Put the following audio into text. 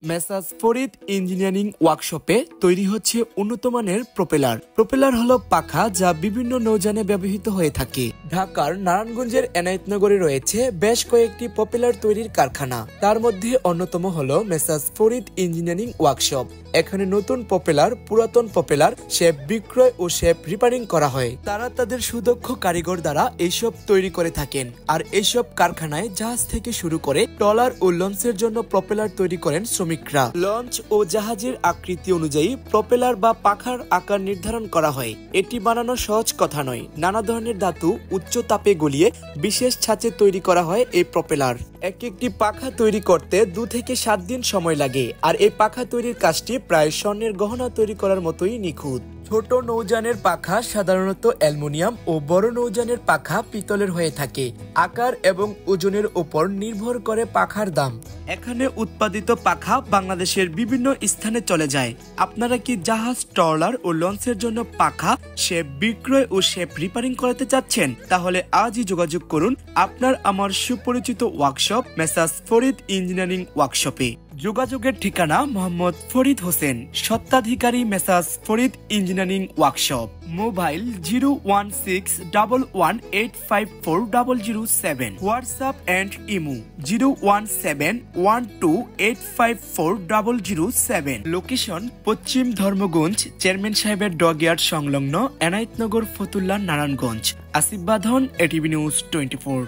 Messrs Farid engineering ওয়ার্কশপে তৈরি হচ্ছে উন্নত মানের প্রপেলার। প্রপেলার হলো পাখা যা বিভিন্ন নৌযানে ব্যবহৃত হয়ে থাকে। ঢাকার নারায়ণগঞ্জের এনায়েতনগরে রয়েছে বেশ কয়েকটি প্রপেলার তৈরির কারখানা। তার মধ্যে অন্যতম হলো মেসার্স ফরিদ ইঞ্জিনিয়ারিং ওয়ার্কশপ। এখানে নতুন প্রপেলার, পুরাতন প্রপেলার শেপ বিক্রয় ও শেপ রিপেয়ারিং করা হয়। তারা তাদের সুদক্ষ কারিগর দ্বারা এইসব তৈরি করে থাকেন। আর এইসব কারখানায় জাহাজ থেকে শুরু করে ট্রলার ও লঞ্চের জন্য প্রপেলার তৈরি করেন শ্রমিকরা। লঞ্চ ও জাহাজের আকৃতি অনুযায়ী প্রপেলার বা পাখার আকার নির্ধারণ করা হয়। এটি বানানো সহজ কথা নয়। নানা ধরনের ধাতু উচ্চ তাপে গলিয়ে বিশেষ ছাঁচে তৈরি করা হয় এই প্রপেলার। একটি পাখা তৈরি করতে 2 থেকে 7 দিন সময় লাগে। আর এই পাখা তৈরির কাজটি প্রায় স্বর্ণের গহনা তৈরি করার মতোই নিখুঁত। ছোট নৌযানের পাখা সাধারণত অ্যালুমিনিয়াম ও বড় নৌযানের পাখা পিতলের হয়ে থাকে। আকার এবং ওজনের উপর নির্ভর করে পাখার দাম। এখানে উৎপাদিত পাখা বাংলাদেশের বিভিন্ন স্থানে চলে যায়। আপনারা কি জাহাজ, ট্রলার ও লঞ্চের জন্য পাখা শেপ বিক্রয় ও শেপ রিপেয়ারিং করাতে চাচ্ছেন? তাহলে আজই যোগাযোগ করুন আপনার আমার সুপরিচিত ওয়ার্কশপ মেসার্স ফরিদ ইঞ্জিনিয়ারিং ওয়ার্কশপে। যোগাযোগের ঠিকানা মোহাম্মদ ফরিদ হোসেন, স্বত্বাধিকারী Messrs Farid engineering workshop. Mobile 01611854007। WhatsApp and imo 01712854007। Location পশ্চিম ধর্মগঞ্জ, চেয়ারম্যান সাহেবের ডগইয়ার্ড সংলগ্ন এনায়েতনগর, ফতুল্লা, নারায়ণগঞ্জ। আসিফ বাঁধন, এটিভি নিউজ 24।